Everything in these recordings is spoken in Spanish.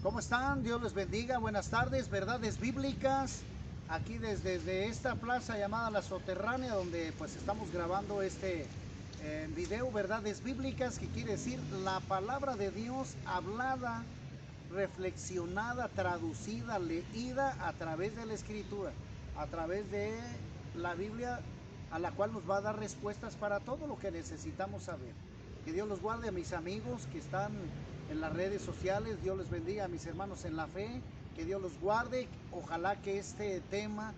¿Cómo están? Dios les bendiga. Buenas tardes. Verdades bíblicas. Aquí desde esta plaza llamada La Soterránea, donde pues estamos grabando este video, verdades bíblicas, que quiere decir la palabra de Dios hablada, reflexionada, traducida, leída a través de la Escritura, a través de la Biblia, a la cual nos va a dar respuestas para todo lo que necesitamos saber. Que Dios los guarde a mis amigos que están en las redes sociales. Dios les bendiga a mis hermanos en la fe. Que Dios los guarde. Ojalá que este tema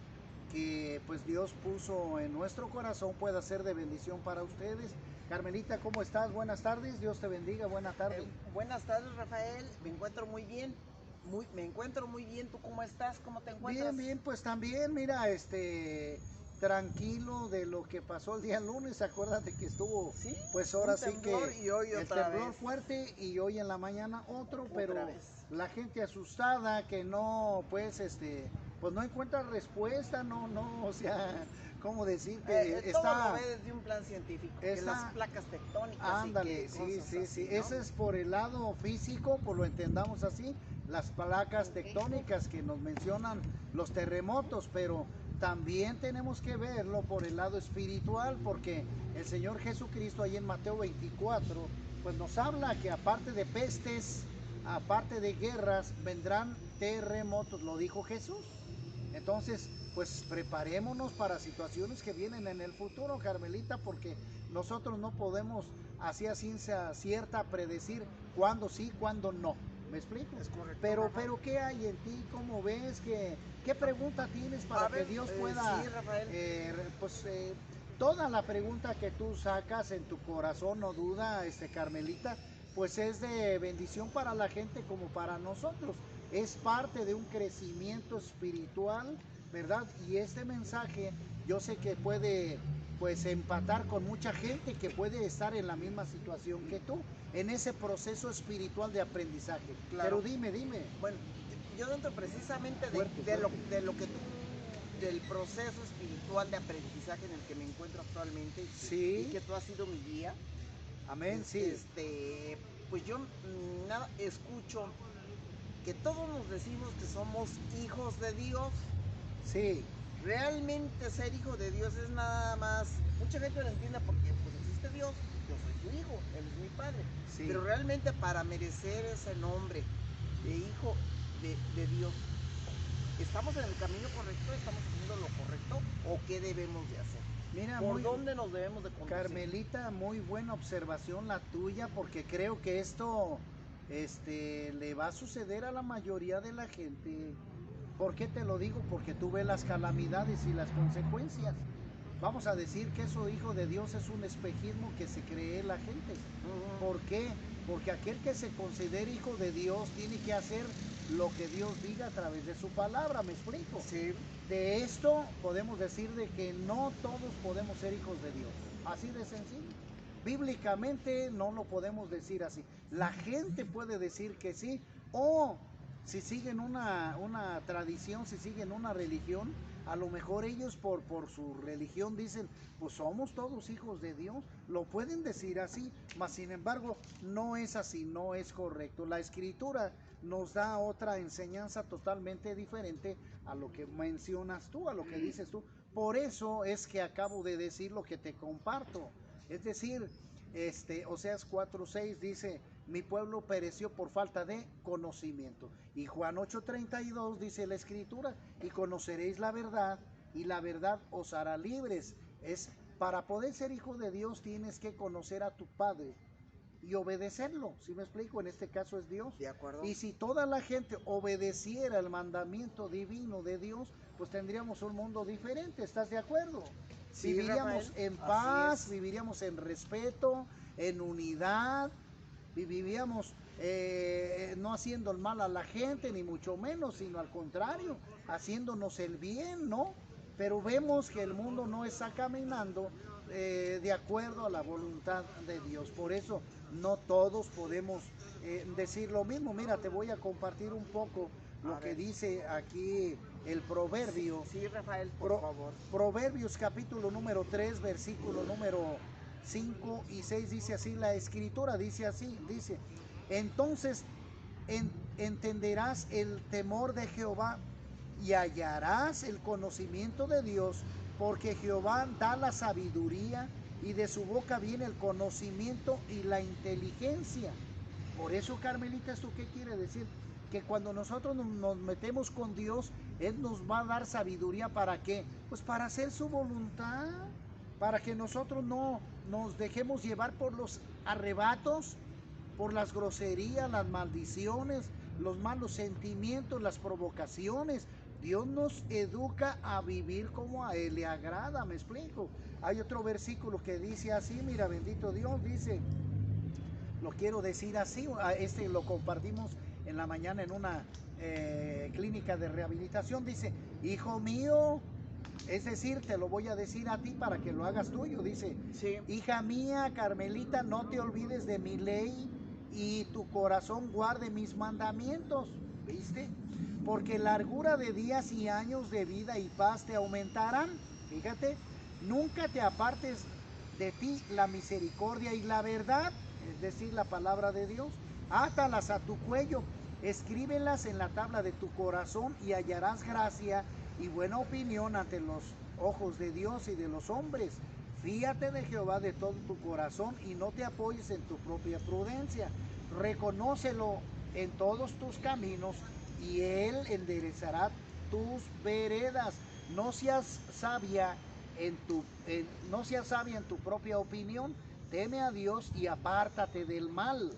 que pues Dios puso en nuestro corazón pueda ser de bendición para ustedes. Carmelita, ¿cómo estás? Buenas tardes. Dios te bendiga. Buena tarde. Buenas tardes, Rafael. Me encuentro muy bien. Me encuentro muy bien. ¿Tú cómo estás? ¿Cómo te encuentras? Bien, pues también, mira, tranquilo de lo que pasó el día lunes. Acuérdate que estuvo, Sí, pues ahora un sí temblor que y hoy el otra temblor vez. fuerte y hoy en la mañana otro, Otra pero vez. la gente asustada que no, pues, pues no encuentra respuesta, o sea, ¿cómo decir? Que Todo lo ve desde un plan científico, que las está, placas tectónicas y ándale, que sí, cosas sí, así, sí. ¿no? Ese es por el lado físico, por lo entendamos así, las placas tectónicas que nos mencionan los terremotos, pero también tenemos que verlo por el lado espiritual, porque el Señor Jesucristo ahí en Mateo 24, pues nos habla que aparte de pestes, aparte de guerras, vendrán terremotos, lo dijo Jesús. Entonces, pues preparémonos para situaciones que vienen en el futuro, Carmelita, porque nosotros no podemos así a ciencia cierta predecir cuándo sí, cuándo no. ¿Me explico? Es correcto, Pero ¿qué hay en ti? ¿Cómo ves? ¿Qué pregunta tienes para A que ver, Dios pueda, sí, Rafael. pues, toda la pregunta que tú sacas en tu corazón, no duda, Carmelita, pues es de bendición para la gente como para nosotros. Es parte de un crecimiento espiritual, ¿verdad? Y este mensaje yo sé que puede pues empatar con mucha gente que puede estar en la misma situación que tú, en ese proceso espiritual de aprendizaje. Claro. Pero dime. Bueno, yo dentro precisamente Fuerte, de fuerte. lo que tú, del proceso espiritual de aprendizaje en el que me encuentro actualmente y Sí, que tú has sido mi guía, amén, sí. pues yo nada escucho que todos nos decimos que somos hijos de Dios. Sí, Realmente ser hijo de Dios es nada más, mucha gente lo entiende porque pues existe Dios, yo soy su hijo, Él es mi padre, sí. pero realmente para merecer ese nombre de hijo de Dios, ¿estamos en el camino correcto? ¿Estamos haciendo lo correcto? ¿O qué debemos de hacer? Mira, ¿Por dónde nos debemos de conducir? Carmelita, muy buena observación la tuya, porque creo que esto, le va a suceder a la mayoría de la gente. ¿Por qué te lo digo? Porque tú ves las calamidades y las consecuencias. Vamos a decir que eso, hijo de Dios, es un espejismo que se cree la gente. ¿Por qué? Porque aquel que se considera hijo de Dios tiene que hacer lo que Dios diga a través de su palabra, ¿me explico? Sí. De esto podemos decir de que no todos podemos ser hijos de Dios. Así de sencillo. Bíblicamente no lo podemos decir así. La gente puede decir que sí, o si siguen una tradición, si siguen una religión, a lo mejor ellos por su religión dicen, pues somos todos hijos de Dios. Lo pueden decir así, mas sin embargo no es así, no es correcto. La escritura nos da otra enseñanza totalmente diferente a lo que mencionas tú, a lo que dices tú. Por eso es que acabo de decir lo que te comparto. Es decir, Oseas 4:6 dice, mi pueblo pereció por falta de conocimiento. Y Juan 8:32 dice la escritura, y conoceréis la verdad, y la verdad os hará libres. Es para poder ser hijo de Dios tienes que conocer a tu Padre y obedecerlo. ¿Sí me explico? En este caso es Dios. ¿De acuerdo? Y si toda la gente obedeciera el mandamiento divino de Dios, pues tendríamos un mundo diferente. ¿Estás de acuerdo? Sí, Viviríamos Rafael, en así paz, es. viviríamos en respeto, en unidad, viviríamos no haciendo el mal a la gente, ni mucho menos, sino al contrario, haciéndonos el bien, ¿no? Pero vemos que el mundo no está caminando de acuerdo a la voluntad de Dios. Por eso no todos podemos decir lo mismo. Mira, te voy a compartir un poco A lo que ver. dice aquí el proverbio. Sí, Rafael, por favor. Proverbios capítulo número 3, versículo número 5 y 6 dice así, la escritura dice así, dice, entonces entenderás el temor de Jehová y hallarás el conocimiento de Dios, porque Jehová da la sabiduría y de su boca viene el conocimiento y la inteligencia. Por eso, Carmelita, ¿esto qué quiere decir? Que cuando nosotros nos metemos con Dios, Él nos va a dar sabiduría. ¿Para qué? Pues para hacer su voluntad, para que nosotros no nos dejemos llevar por los arrebatos, por las groserías, las maldiciones, los malos sentimientos, las provocaciones. Dios nos educa a vivir como a Él le agrada, ¿me explico? Hay otro versículo que dice así, mira, bendito Dios, dice, lo quiero decir así, lo compartimos en la mañana en una clínica de rehabilitación, dice, hijo mío, es decir, te lo voy a decir a ti para que lo hagas tuyo, dice, Sí. hija mía, Carmelita, no te olvides de mi ley y tu corazón guarde mis mandamientos, ¿viste? Porque largura de días y años de vida y paz te aumentarán, fíjate, nunca te apartes de ti la misericordia y la verdad, es decir, la palabra de Dios, átalas a tu cuello, escríbelas en la tabla de tu corazón y hallarás gracia y buena opinión ante los ojos de Dios y de los hombres. Fíate de Jehová de todo tu corazón y no te apoyes en tu propia prudencia. Reconócelo en todos tus caminos y Él enderezará tus veredas. No seas sabia no seas sabia en tu propia opinión. Teme a Dios y apártate del mal,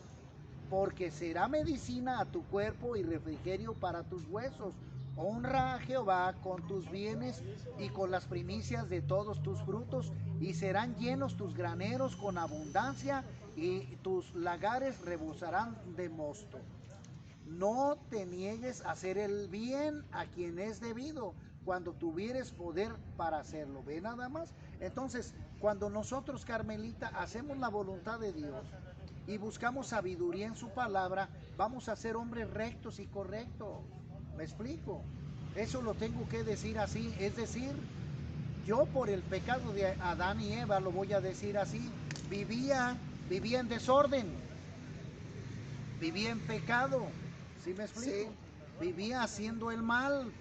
porque será medicina a tu cuerpo y refrigerio para tus huesos. Honra a Jehová con tus bienes y con las primicias de todos tus frutos, y serán llenos tus graneros con abundancia, y tus lagares rebosarán de mosto. No te niegues a hacer el bien a quien es debido, cuando tuvieres poder para hacerlo. ¿Ve nada más? Entonces, cuando nosotros, Carmelita, hacemos la voluntad de Dios y buscamos sabiduría en su palabra, vamos a ser hombres rectos y correctos. ¿Me explico? Eso lo tengo que decir así. Es decir, yo por el pecado de Adán y Eva, lo voy a decir así, vivía en desorden, vivía en pecado. ¿Sí me explico? Sí. Vivía haciendo el mal.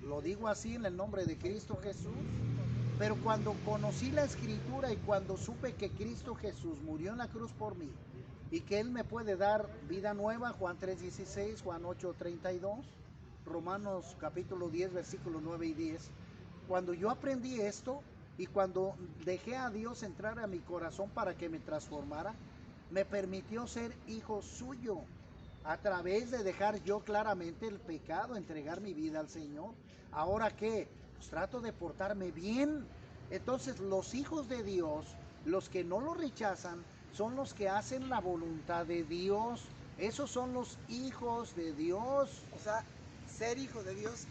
Lo digo así en el nombre de Cristo Jesús. Pero cuando conocí la Escritura y cuando supe que Cristo Jesús murió en la cruz por mí y que Él me puede dar vida nueva, Juan 3:16, Juan 8:32, Romanos capítulo 10, versículos 9 y 10, cuando yo aprendí esto y cuando dejé a Dios entrar a mi corazón para que me transformara, me permitió ser hijo suyo a través de dejar yo claramente el pecado, entregar mi vida al Señor. ¿Ahora qué? Pues trato de portarme bien. Entonces los hijos de Dios, los que no lo rechazan, son los que hacen la voluntad de Dios. Esos son los hijos de Dios. O sea, ser hijo de Dios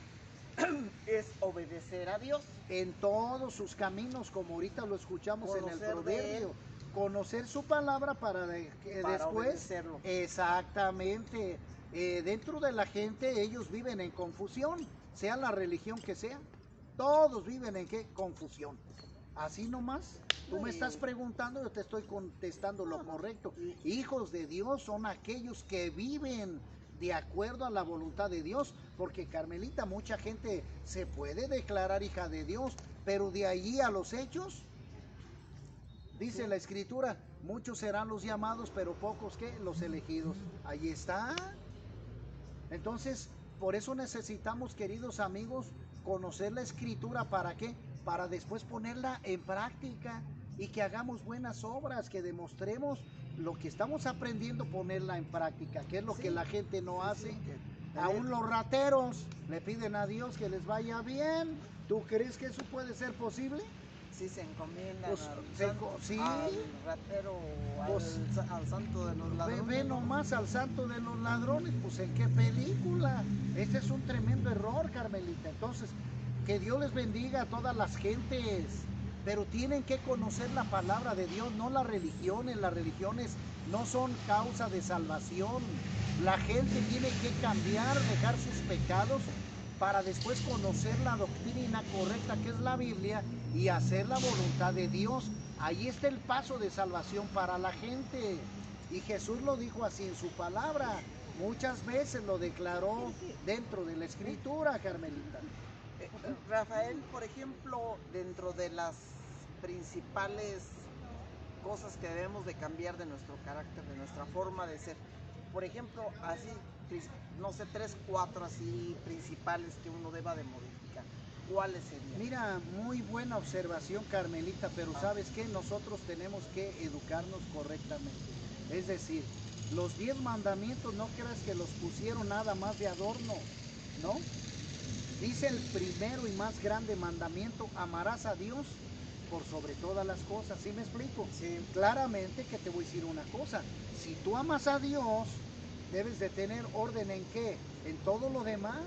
es obedecer a Dios. En todos sus caminos, como ahorita lo escuchamos en el Conocer de proverbio. Conocer su palabra para después obedecerlo. Exactamente. Dentro de la gente ellos viven en confusión, sea la religión que sea, todos viven en qué confusión. Así nomás. Tú me estás preguntando, yo te estoy contestando lo correcto. Hijos de Dios son aquellos que viven de acuerdo a la voluntad de Dios, porque Carmelita, mucha gente se puede declarar hija de Dios, pero de allí a los hechos, dice la Escritura, muchos serán los llamados, pero pocos ¿qué? Los elegidos. Ahí está. Entonces, por eso necesitamos, queridos amigos, conocer la Escritura. ¿Para qué? Para después ponerla en práctica y que hagamos buenas obras, que demostremos lo que estamos aprendiendo, ponerla en práctica, que es lo que la gente no hace. Aún los rateros le piden a Dios que les vaya bien. ¿Tú crees que eso puede ser posible? Sí, se encomiendan Pues, sí. al ratero, Pues, al santo de los ladrones. Ve nomás al santo de los ladrones, pues ¿en qué película? Este es un tremendo error, Carmelita. Entonces, que Dios les bendiga a todas las gentes, pero tienen que conocer la palabra de Dios, no las religiones. Las religiones no son causa de salvación. La gente tiene que cambiar, dejar sus pecados para después conocer la doctrina correcta que es la Biblia y hacer la voluntad de Dios. Ahí está el paso de salvación para la gente. Y Jesús lo dijo así en su palabra. Muchas veces lo declaró dentro de la escritura, Carmelita. Rafael, por ejemplo, dentro de las principales cosas que debemos de cambiar de nuestro carácter, de nuestra forma de ser, por ejemplo, así, no sé, 3, 4 así principales que uno deba de modificar, ¿cuáles serían? Mira, muy buena observación, Carmelita, pero ¿sabes qué? Nosotros tenemos que educarnos correctamente. Es decir, los 10 mandamientos no creas que los pusieron nada más de adorno, ¿no? Dice el primero y más grande mandamiento: amarás a Dios por sobre todas las cosas. ¿Sí me explico? Sí. Claramente que te voy a decir una cosa. Si tú amas a Dios, debes de tener orden ¿en qué? En todo lo demás.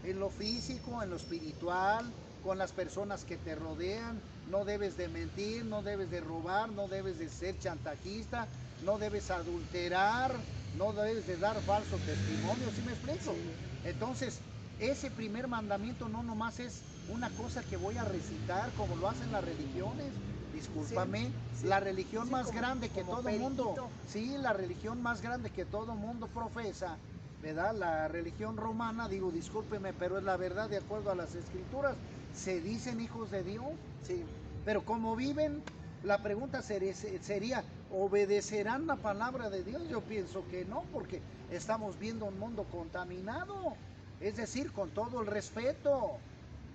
En lo físico, en lo espiritual, con las personas que te rodean. No debes de mentir, no debes de robar, no debes de ser chantajista, no debes adulterar, no debes de dar falso testimonio. ¿Sí me explico? Sí. Entonces, ese primer mandamiento no nomás es una cosa que voy a recitar como lo hacen las religiones. Discúlpame, Sí, sí. la religión Sí, más como, grande que como todo mundo, periquito. sí, la religión más grande que todo mundo profesa, ¿verdad? La religión romana, digo, discúlpeme, pero es la verdad de acuerdo a las escrituras. Se dicen hijos de Dios, Sí. pero como viven, la pregunta sería, ¿obedecerán la palabra de Dios? Yo pienso que no, porque estamos viendo un mundo contaminado. Es decir, con todo el respeto.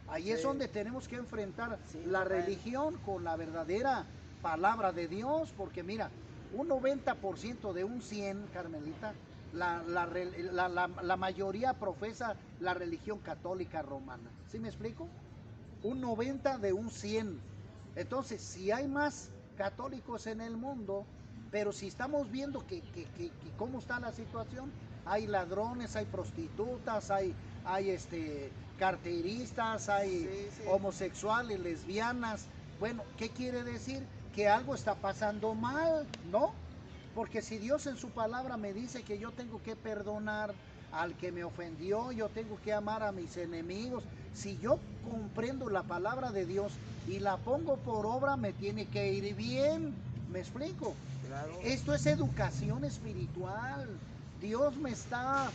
Ahí es Sí. donde tenemos que enfrentar Sí, la Rafael. religión con la verdadera palabra de Dios, porque mira, un 90% de un 100, Carmelita, la mayoría profesa la religión católica romana. ¿Sí me explico? Un 90 de un 100. Entonces, si hay más católicos en el mundo, pero si estamos viendo que cómo está la situación, hay ladrones, hay prostitutas, hay carteristas, hay Sí. homosexuales, lesbianas. Bueno, ¿qué quiere decir? Que algo está pasando mal, ¿no? Porque si Dios en su palabra me dice que yo tengo que perdonar al que me ofendió, yo tengo que amar a mis enemigos, si yo comprendo la palabra de Dios y la pongo por obra, me tiene que ir bien. ¿Me explico? Claro. Esto es educación espiritual. Dios me está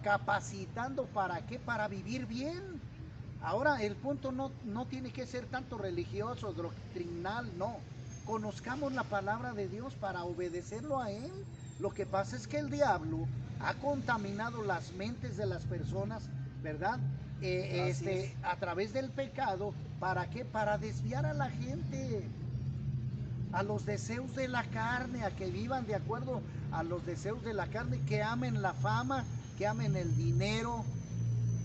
capacitando ¿para qué? Para vivir bien. Ahora, el punto no tiene que ser tanto religioso, doctrinal, no. Conozcamos la palabra de Dios para obedecerlo a Él. Lo que pasa es que el diablo ha contaminado las mentes de las personas, ¿verdad? A través del pecado. ¿Para qué? Para desviar a la gente a los deseos de la carne, a que vivan de acuerdo a los deseos de la carne, que amen la fama, que amen el dinero,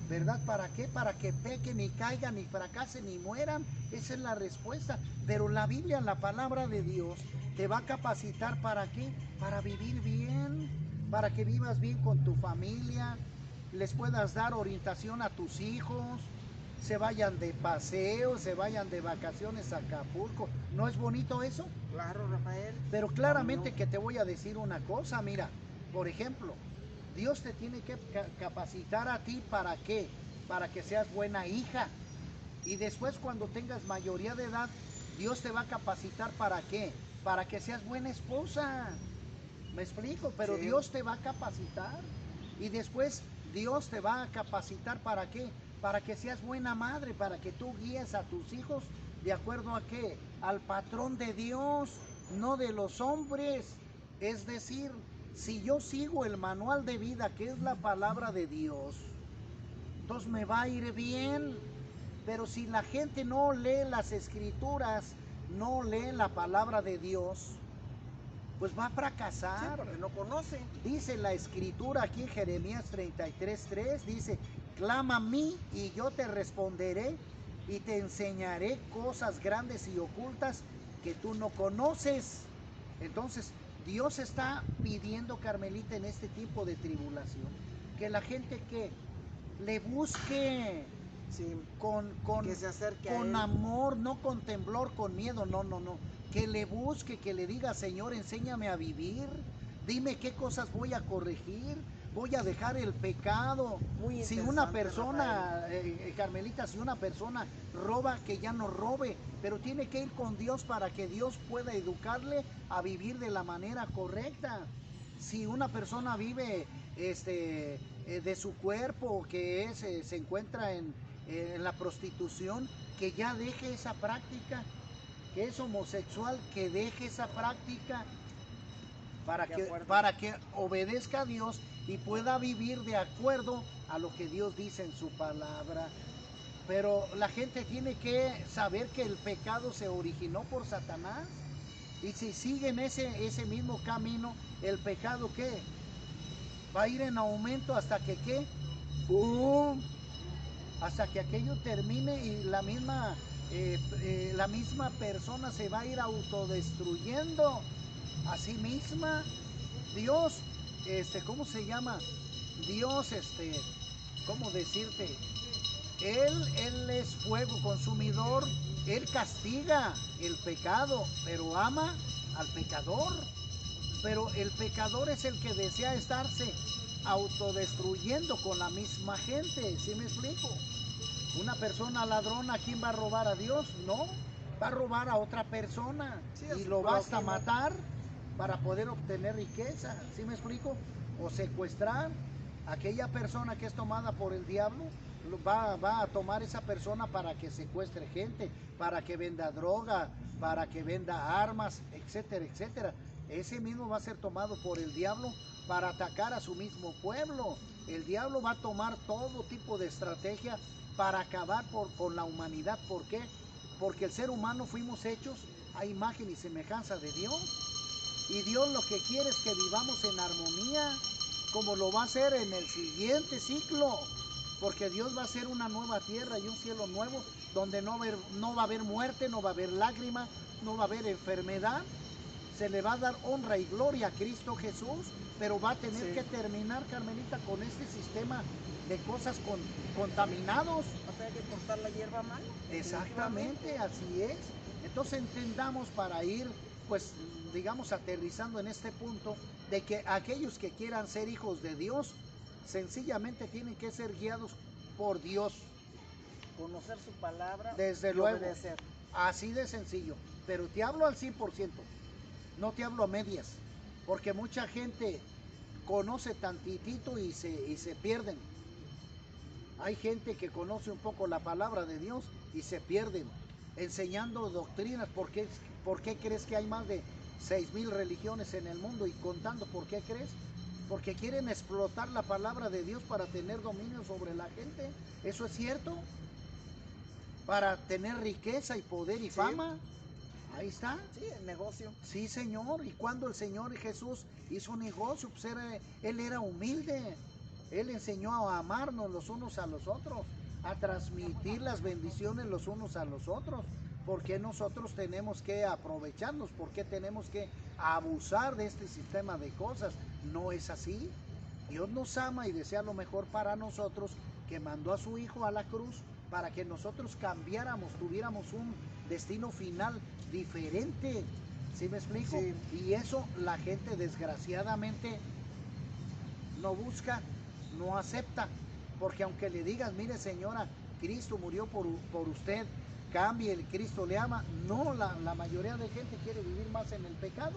¿verdad? ¿Para qué? Para que pequen y caigan y fracasen y mueran. Esa es la respuesta. Pero la Biblia, la palabra de Dios, te va a capacitar ¿para qué? Para vivir bien, para que vivas bien con tu familia, les puedas dar orientación a tus hijos, se vayan de paseo, se vayan de vacaciones a Acapulco. ¿No es bonito eso? Claro, Rafael. Pero claramente que te voy a decir una cosa, mira, por ejemplo, Dios te tiene que capacitar a ti ¿para qué? Para que seas buena hija. Y después cuando tengas mayoría de edad, Dios te va a capacitar ¿para qué? Para que seas buena esposa. ¿Me explico? Pero Sí. Dios te va a capacitar. Y después Dios te va a capacitar ¿para qué? Para que seas buena madre, para que tú guíes a tus hijos de acuerdo a qué? Al patrón de Dios, no de los hombres. Es decir, si yo sigo el manual de vida que es la palabra de Dios, entonces me va a ir bien. Pero si la gente no lee las escrituras, no lee la palabra de Dios, pues va a fracasar. Sí, porque no conoce. Dice la escritura aquí en Jeremías 33:3, dice, clama a mí y yo te responderé y te enseñaré cosas grandes y ocultas que tú no conoces. Entonces, Dios está pidiendo, Carmelita, en este tiempo de tribulación, que la gente que le busque Sí. con Que se acerque a con Él. amor, no con temblor, con miedo, no. Que le busque, que le diga, Señor, enséñame a vivir, dime qué cosas voy a corregir, voy a dejar el pecado. Muy Si una interesante, persona, Carmelita, si una persona roba, que ya no robe, pero tiene que ir con Dios para que Dios pueda educarle a vivir de la manera correcta. Si una persona vive de su cuerpo, que se encuentra en la prostitución, que ya deje esa práctica, que es homosexual, que deje esa práctica para que obedezca a Dios y pueda vivir de acuerdo a lo que Dios dice en su palabra. Pero la gente tiene que saber que el pecado se originó por Satanás, y si siguen ese mismo camino, el pecado, ¿qué? Va a ir en aumento hasta que, ¿qué? ¡Pum! Hasta que aquello termine y la misma persona se va a ir autodestruyendo a sí misma. Dios, ¿cómo se llama? Dios, ¿cómo decirte? Él es fuego consumidor, Él castiga el pecado, pero ama al pecador. Pero el pecador es el que desea estarse autodestruyendo con la misma gente, ¿sí me explico? Una persona ladrona, ¿a quién va a robar? ¿A Dios? No, va a robar a otra persona, sí, y lo va hasta matar para poder obtener riqueza, ¿sí me explico? O secuestrar. Aquella persona que es tomada por el diablo va a tomar esa persona para que secuestre gente, para que venda droga, para que venda armas, etcétera, etcétera. Ese mismo va a ser tomado por el diablo para atacar a su mismo pueblo. El diablo va a tomar todo tipo de estrategia para acabar con la humanidad. ¿Por qué? Porque el ser humano fuimos hechos a imagen y semejanza de Dios. Y Dios lo que quiere es que vivamos en armonía, como lo va a hacer en el siguiente ciclo. Porque Dios va a hacer una nueva tierra y un cielo nuevo, donde no va a haber muerte, no va a haber lágrima, no va a haber enfermedad. Se le va a dar honra y gloria a Cristo Jesús, pero va a tener que terminar, Carmelita, con este sistema de cosas contaminados. Va a tener que cortar la hierba mala. Exactamente, así es. Entonces entendamos, para ir, pues, digamos, aterrizando en este punto, de que aquellos que quieran ser hijos de Dios, sencillamente tienen que ser guiados por Dios. Conocer su palabra, desde luego, obedecer. Así de sencillo. Pero te hablo al 100%. No te hablo a medias, porque mucha gente conoce tantitito y se pierden. Hay gente que conoce un poco la palabra de Dios y se pierden enseñando doctrinas. ¿Por qué crees que hay más de 6,000 religiones en el mundo y contando? ¿Por qué crees? Porque quieren explotar la palabra de Dios para tener dominio sobre la gente. ¿Eso es cierto? Para tener riqueza y poder y fama. Ahí está. Sí, el negocio. Sí, Señor. Y cuando el Señor Jesús hizo un negocio, pues Él era humilde. Él enseñó a amarnos los unos a los otros, a transmitir las bendiciones los unos a los otros. ¿Por qué nosotros tenemos que aprovecharnos? ¿Por qué tenemos que abusar de este sistema de cosas? No es así. Dios nos ama y desea lo mejor para nosotros, que mandó a su Hijo a la cruz para que nosotros cambiáramos, tuviéramos un destino final diferente. ¿Sí me explico? Sí. Y eso la gente desgraciadamente no busca, no acepta, porque aunque le digas, mire señora, Cristo murió por usted, cambie, el Cristo le ama, no, la mayoría de gente quiere vivir más en el pecado.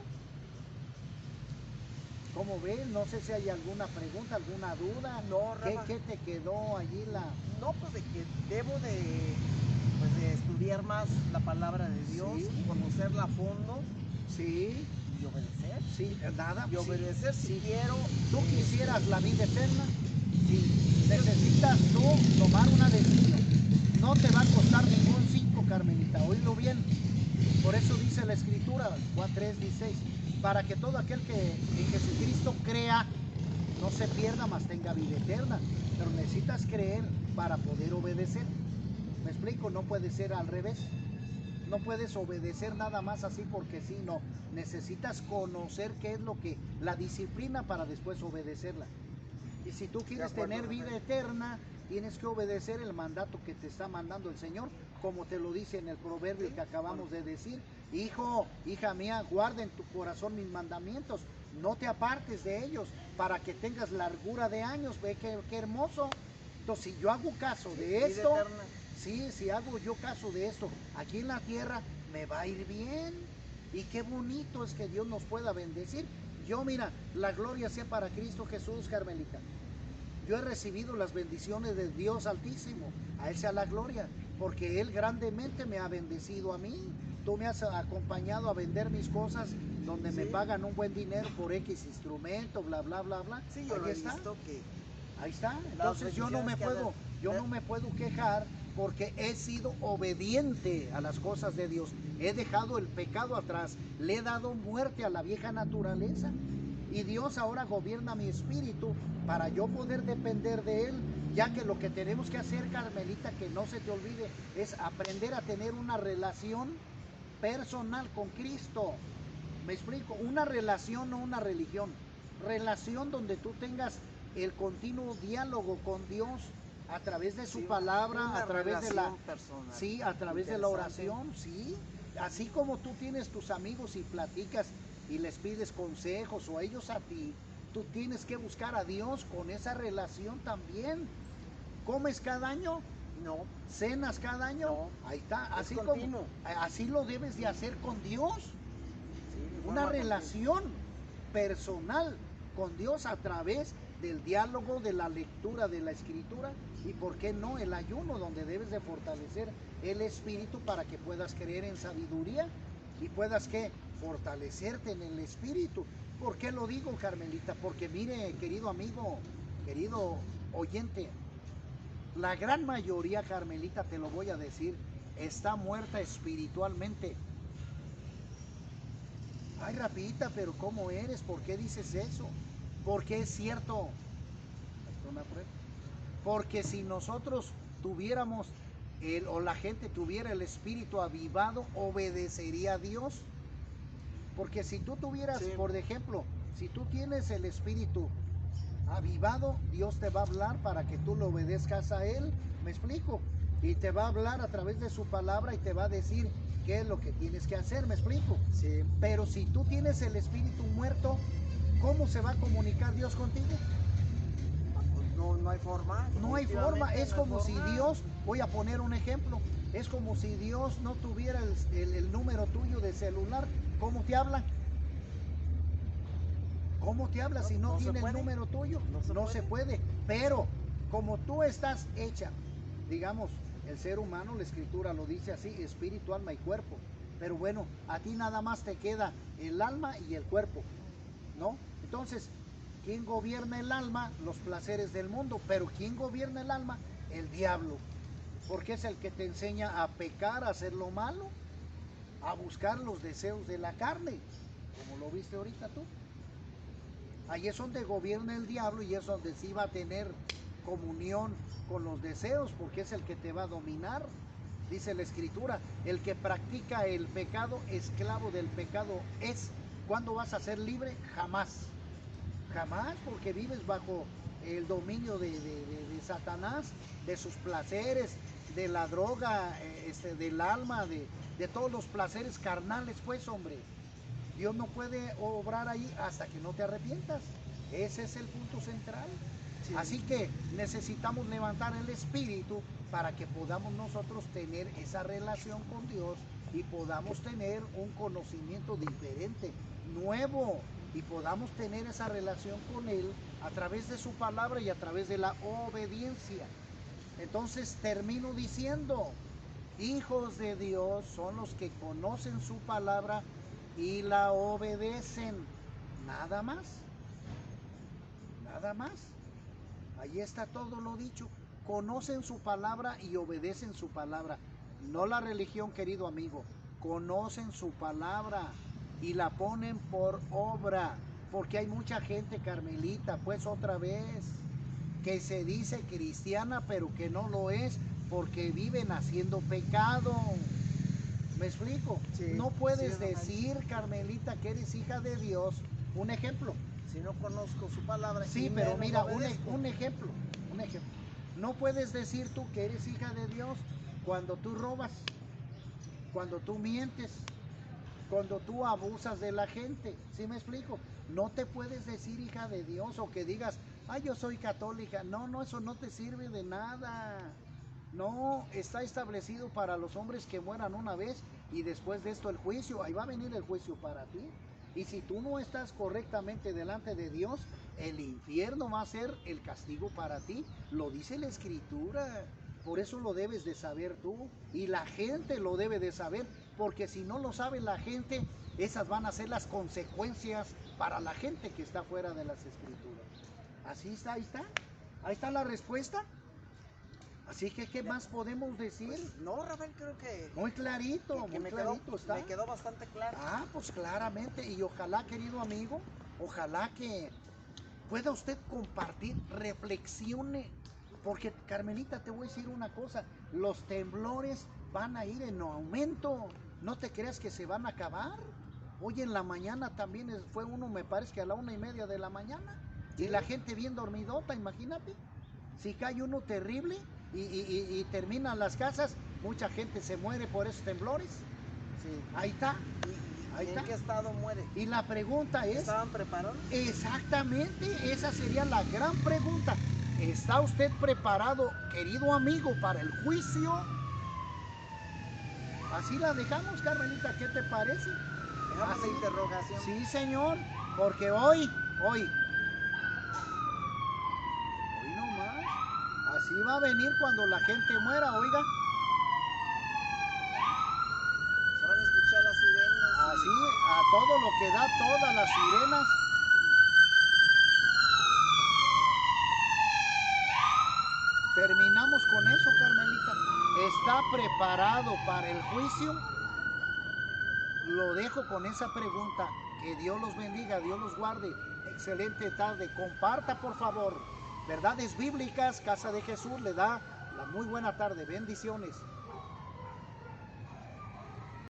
¿Cómo ves? No sé si hay alguna pregunta, alguna duda. No, Rafa. ¿Qué te quedó allí No, pues de que debo de estudiar más la palabra de Dios, sí, conocerla a fondo. Sí. Y obedecer. Sí, nada. Y obedecer si quiero. Tú quisieras la vida eterna, sí, necesitas tú tomar una decisión. No te va a costar ningún 5, Carmelita, oílo bien. Por eso dice la Escritura, Juan 3:16, para que todo aquel que en Jesucristo crea no se pierda, mas tenga vida eterna. Pero necesitas creer para poder obedecer. ¿Me explico? No puede ser al revés. No puedes obedecer nada más así porque sí, no. Necesitas conocer qué es lo que, la disciplina para después obedecerla. Y si tú quieres tener vida eterna, tienes que obedecer el mandato que te está mandando el Señor, como te lo dice en el proverbio que acabamos de decir. Hijo, hija mía, guarda en tu corazón mis mandamientos, no te apartes de ellos, para que tengas largura de años. Ve qué hermoso. Entonces, si yo hago caso de esto, si hago yo caso de esto aquí en la tierra, me va a ir bien. Y qué bonito es que Dios nos pueda bendecir Yo, mira, la gloria sea para Cristo Jesús, Carmelita. Yo he recibido las bendiciones de Dios Altísimo. A Él sea la gloria, porque Él grandemente me ha bendecido a mí. Tú me has acompañado a vender mis cosas donde me pagan un buen dinero por X instrumento, bla, bla, bla, bla. Sí, yo Ahí lo he está. visto que Ahí está. Entonces yo no me puedo quejar porque he sido obediente a las cosas de Dios. He dejado el pecado atrás. Le he dado muerte a la vieja naturaleza. Y Dios ahora gobierna mi espíritu para yo poder depender de Él, ya que lo que tenemos que hacer, Carmelita, que no se te olvide, es aprender a tener una relación personal con Cristo. Me explico, una relación, no una religión. Relación donde tú tengas el continuo diálogo con Dios a través de su palabra, a través de la personal, sí, a través de la oración, sí. Así como tú tienes tus amigos y platicas y les pides consejos o ellos a ti, tú tienes que buscar a Dios con esa relación también. ¿Comes cada año? No. ¿Cenas cada año? No. Ahí está, así como así lo debes de hacer con Dios. Sí, una relación personal con Dios a través del diálogo, de la lectura de la escritura y por qué no el ayuno, donde debes de fortalecer el espíritu para que puedas creer en sabiduría y puedas que fortalecerte en el espíritu. ¿Por qué lo digo, Carmelita? Porque mire, querido amigo, querido oyente, la gran mayoría, Carmelita, te lo voy a decir, está muerta espiritualmente. Ay, Rapita, pero ¿cómo eres? ¿Por qué dices eso? Porque es cierto. Porque si nosotros tuviéramos o la gente tuviera el espíritu avivado, obedecería a Dios. Porque si tú tuvieras, por ejemplo, si tú tienes el espíritu avivado, Dios te va a hablar para que tú lo obedezcas a Él. ¿Me explico? Y te va a hablar a través de su palabra y te va a decir qué es lo que tienes que hacer. ¿Me explico? Sí. Pero si tú tienes el espíritu muerto, ¿cómo se va a comunicar Dios contigo? No hay forma. No hay forma. Es como si Dios, voy a poner un ejemplo, es como si Dios no tuviera el número tuyo de celular. ¿Cómo te habla? ¿Cómo te habla si no tiene el número tuyo? No se puede. Pero como tú estás hecha, digamos, el ser humano, la escritura lo dice así, espíritu, alma y cuerpo. Pero bueno, a ti nada más te queda el alma y el cuerpo, ¿no? Entonces, ¿quién gobierna el alma? Los placeres del mundo. Pero ¿quién gobierna el alma? El diablo. Porque es el que te enseña a pecar, a hacer lo malo, a buscar los deseos de la carne, como lo viste ahorita tú. Ahí es donde gobierna el diablo y es donde sí va a tener comunión con los deseos, porque es el que te va a dominar. Dice la escritura, el que practica el pecado, esclavo del pecado es. ¿Cuándo vas a ser libre? Jamás. Jamás, porque vives bajo el dominio de Satanás, de sus placeres, de la droga, del alma, de todos los placeres carnales, pues, hombre. Dios no puede obrar ahí hasta que no te arrepientas. Ese es el punto central. Sí. Así que necesitamos levantar el espíritu para que podamos nosotros tener esa relación con Dios y podamos tener un conocimiento diferente, nuevo, y podamos tener esa relación con Él a través de su palabra y a través de la obediencia. Entonces termino diciendo, hijos de Dios son los que conocen su palabra y la obedecen. Nada más. Nada más. Ahí está todo lo dicho. Conocen su palabra y obedecen su palabra. No la religión, querido amigo. Conocen su palabra y la ponen por obra. Porque hay mucha gente, Carmelita, pues otra vez, que se dice cristiana pero que no lo es porque viven haciendo pecado. ¿Me explico? Sí, no puedes decir, Carmelita, que eres hija de Dios. Un ejemplo. Si no conozco su palabra. Sí, pero mira, un ejemplo. No puedes decir tú que eres hija de Dios cuando tú robas, cuando tú mientes, cuando tú abusas de la gente. ¿Sí me explico? No te puedes decir hija de Dios o que digas, ay, yo soy católica. No, eso no te sirve de nada. No, está establecido para los hombres que mueran una vez y después de esto el juicio. Ahí va a venir el juicio para ti. Y si tú no estás correctamente delante de Dios, el infierno va a ser el castigo para ti. Lo dice la Escritura. Por eso lo debes de saber tú. Y la gente lo debe de saber. Porque si no lo sabe la gente, esas van a ser las consecuencias para la gente que está fuera de las Escrituras. Así está, ahí está. Ahí está la respuesta. Así que, ¿qué más podemos decir? Pues, no, Rafael, creo que... Muy clarito, que muy clarito está. Me quedó bastante claro. Ah, pues claramente. Y ojalá, querido amigo, ojalá que pueda usted compartir, reflexione. Porque, Carmelita, te voy a decir una cosa. Los temblores van a ir en aumento. No te creas que se van a acabar. Hoy en la mañana también fue uno, me parece que a la 1:30 de la mañana. Sí. Y la gente bien dormidota, imagínate. Si cae uno terrible y terminan las casas, mucha gente se muere por esos temblores. Sí. Ahí está. Ahí ¿Y está. en qué estado muere? Y la pregunta es, ¿Estaban preparados? exactamente, esa sería la gran pregunta. ¿Está usted preparado, querido amigo, para el juicio? Así la dejamos, Carmelita, ¿qué te parece? Dejamos la Así. interrogación. Sí, señor, porque hoy nomás, así va a venir cuando la gente muera, oiga. Se van a escuchar las sirenas. Así, a todo lo que da, todas las sirenas. Terminamos con eso, Carmelita. ¿Está preparado para el juicio? Lo dejo con esa pregunta. Que Dios los bendiga, Dios los guarde. Excelente tarde. Comparta, por favor. Verdades Bíblicas, Casa de Jesús le da la muy buena tarde. Bendiciones.